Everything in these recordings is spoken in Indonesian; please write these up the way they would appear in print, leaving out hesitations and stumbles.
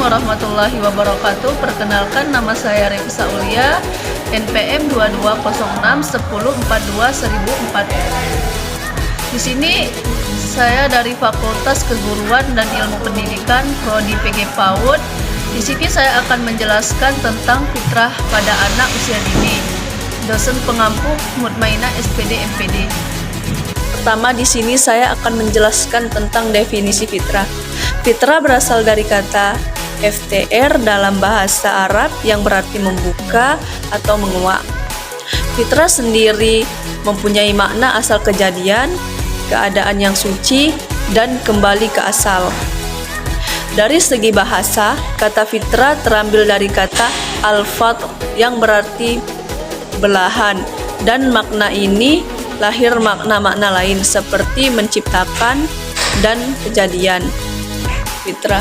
warahmatullahi wabarakatuh. Perkenalkan, nama saya Rifsa Ulia, NPM 220610421004. Di sini saya dari Fakultas Keguruan dan Ilmu Pendidikan Prodi PG PAUD. Di sini saya akan menjelaskan tentang fitrah pada anak usia dini. Dosen pengampu Mutmainah SPD MPD. Pertama, di sini saya akan menjelaskan tentang definisi fitrah. Fitrah berasal dari kata FTR dalam bahasa Arab yang berarti membuka atau menguak. Fitrah sendiri mempunyai makna asal kejadian, keadaan yang suci, dan kembali ke asal. Dari segi bahasa, kata fitrah terambil dari kata al-fatr yang berarti belahan, dan makna ini lahir makna-makna lain seperti menciptakan dan kejadian. Fitrah.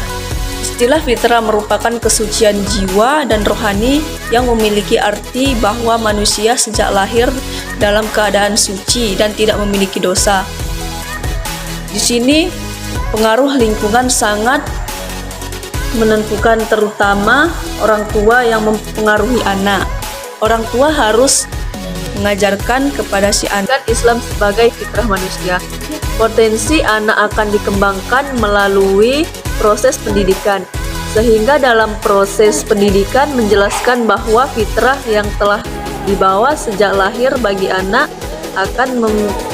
Istilah fitrah merupakan kesucian jiwa dan rohani yang memiliki arti bahwa manusia sejak lahir dalam keadaan suci dan tidak memiliki dosa. Di sini pengaruh lingkungan sangat menentukan, terutama orang tua yang mempengaruhi anak. Orang tua harus mengajarkan kepada si anak Islam sebagai fitrah manusia. Potensi anak akan dikembangkan melalui proses pendidikan, sehingga dalam proses pendidikan menjelaskan bahwa fitrah yang telah dibawa sejak lahir bagi anak akan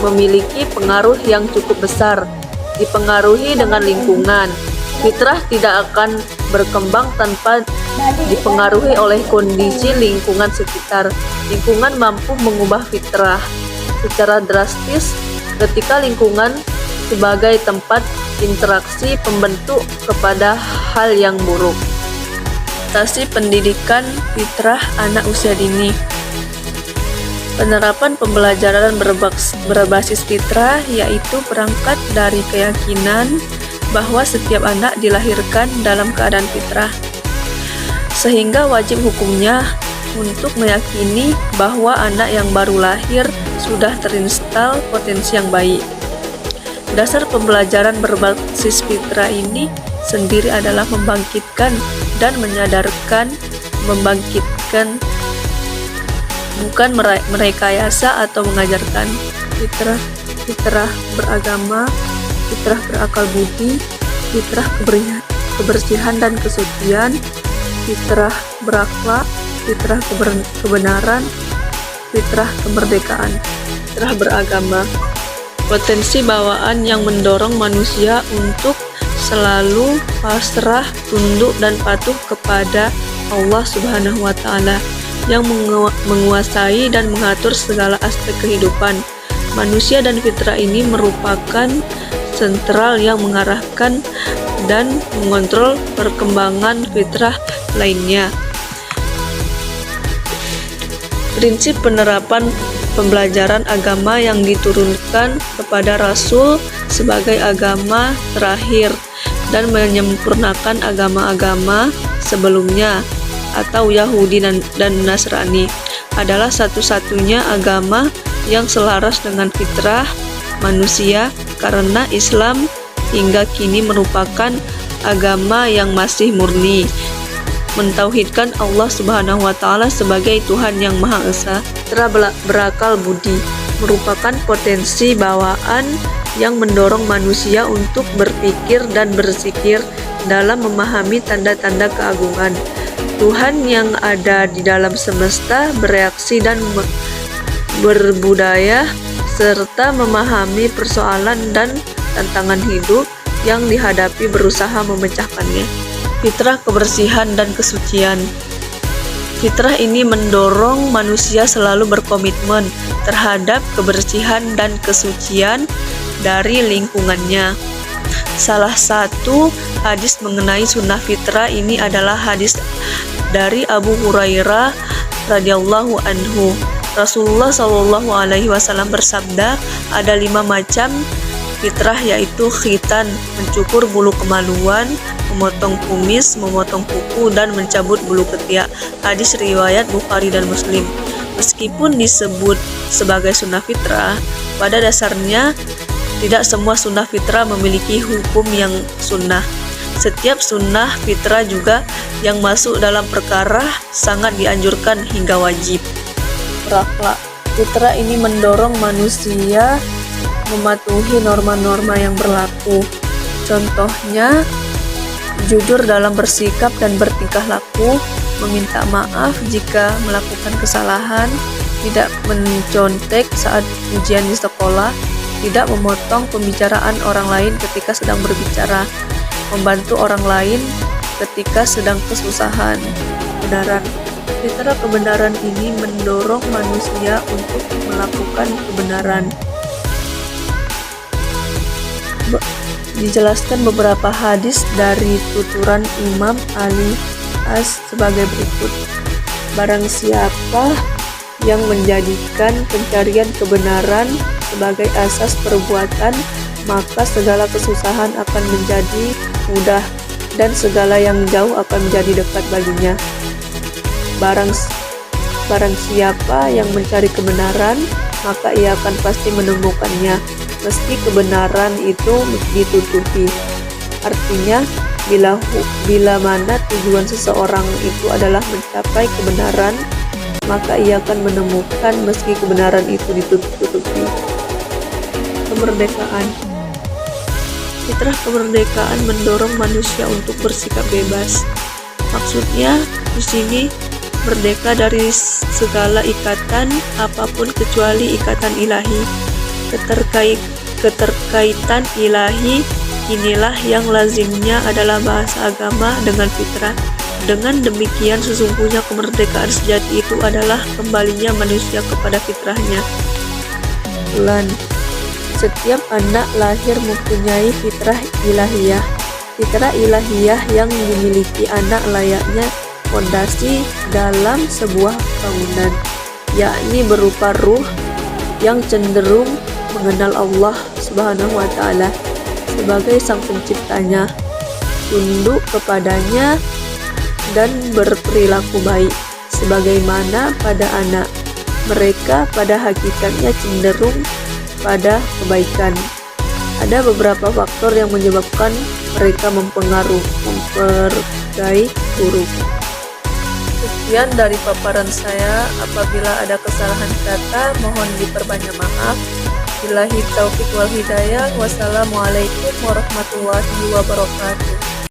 memiliki pengaruh yang cukup besar, dipengaruhi dengan lingkungan. Fitrah tidak akan berkembang tanpa dipengaruhi oleh kondisi lingkungan sekitar. Lingkungan mampu mengubah fitrah secara drastis ketika lingkungan sebagai tempat interaksi pembentuk kepada hal yang buruk. Adaptasi pendidikan fitrah anak usia dini. Penerapan pembelajaran berbasis fitrah yaitu berangkat dari keyakinan bahwa setiap anak dilahirkan dalam keadaan fitrah, sehingga wajib hukumnya untuk meyakini bahwa anak yang baru lahir sudah terinstal potensi yang baik. Dasar pembelajaran berbasis fitrah ini sendiri adalah membangkitkan dan menyadarkan, bukan merekayasa atau mengajarkan. Fitrah beragama, fitrah berakal budi, fitrah kebersihan dan kesucian, fitrah berakhlak, fitrah kebenaran, fitrah kemerdekaan. Fitrah beragama, potensi bawaan yang mendorong manusia untuk selalu pasrah, tunduk dan patuh kepada Allah Subhanahu wa Ta'ala yang menguasai dan mengatur segala aspek kehidupan manusia, dan fitrah ini merupakan sentral yang mengarahkan dan mengontrol perkembangan fitrah lainnya. Prinsip penerapan pembelajaran agama yang diturunkan kepada Rasul sebagai agama terakhir dan menyempurnakan agama-agama sebelumnya atau Yahudi dan Nasrani adalah satu-satunya agama yang selaras dengan fitrah manusia, karena Islam hingga kini merupakan agama yang masih murni mentauhidkan Allah Subhanahu wa Ta'ala sebagai Tuhan yang Maha Esa. Fitrah berakal budi merupakan potensi bawaan yang mendorong manusia untuk berpikir dan bersikir dalam memahami tanda-tanda keagungan Tuhan yang ada di dalam semesta, bereaksi dan berbudaya, serta memahami persoalan dan tantangan hidup yang dihadapi, berusaha memecahkannya. Fitrah kebersihan dan kesucian. Fitrah ini mendorong manusia selalu berkomitmen terhadap kebersihan dan kesucian dari lingkungannya. Salah satu hadis mengenai sunnah fitrah ini adalah hadis dari Abu Hurairah radhiyallahu anhu. Rasulullah Shallallahu alaihi wasallam bersabda, ada 5 macam fitrah, yaitu khitan, mencukur bulu kemaluan, memotong kumis, memotong kuku, dan mencabut bulu ketiak. Hadis riwayat Bukhari dan Muslim. Meskipun disebut sebagai sunnah fitrah, pada dasarnya tidak semua sunnah fitrah memiliki hukum yang sunnah. Setiap sunnah fitrah juga yang masuk dalam perkara sangat dianjurkan hingga wajib. Berakhlak. Fitrah ini mendorong manusia mematuhi norma-norma yang berlaku. Contohnya, jujur dalam bersikap dan bertingkah laku, meminta maaf jika melakukan kesalahan, tidak mencontek saat ujian di sekolah, tidak memotong pembicaraan orang lain ketika sedang berbicara, membantu orang lain ketika sedang kesusahan. Kebenaran. Fitrah kebenaran ini mendorong manusia untuk melakukan kebenaran. Dijelaskan beberapa hadis dari tuturan Imam Ali As sebagai berikut. Barang siapa yang menjadikan pencarian kebenaran sebagai asas perbuatan, maka segala kesusahan akan menjadi mudah dan segala yang jauh akan menjadi dekat baginya. Barang siapa yang mencari kebenaran, maka ia akan pasti menemukannya, meski kebenaran itu ditutupi. Artinya, bila mana tujuan seseorang itu adalah mencapai kebenaran, maka ia akan menemukan meski kebenaran itu ditutupi. Kemerdekaan. Fitrah kemerdekaan mendorong manusia untuk bersikap bebas. Maksudnya di sini merdeka dari segala ikatan apapun kecuali ikatan ilahi. Keterkaitan ilahi inilah yang lazimnya adalah bahasa agama dengan fitrah. Dengan demikian sesungguhnya kemerdekaan sejati itu adalah kembalinya manusia kepada fitrahnya. Bulan. Setiap anak lahir mempunyai fitrah ilahiyah. Fitrah ilahiyah yang dimiliki anak layaknya fondasi dalam sebuah bangunan, yakni berupa ruh yang cenderung mengenal Allah Subhanahu wa Ta'ala sebagai sang penciptanya, tunduk kepadanya, dan berperilaku baik. Sebagaimana pada anak, mereka pada hakikatnya cenderung pada kebaikan. Ada beberapa faktor yang menyebabkan mereka mempergai buruk. Sekian dari paparan saya. Apabila ada kesalahan kata, mohon diperbanyak maaf. Billahi taufiq wal hidayah. Wassalamualaikum warahmatullahi wabarakatuh.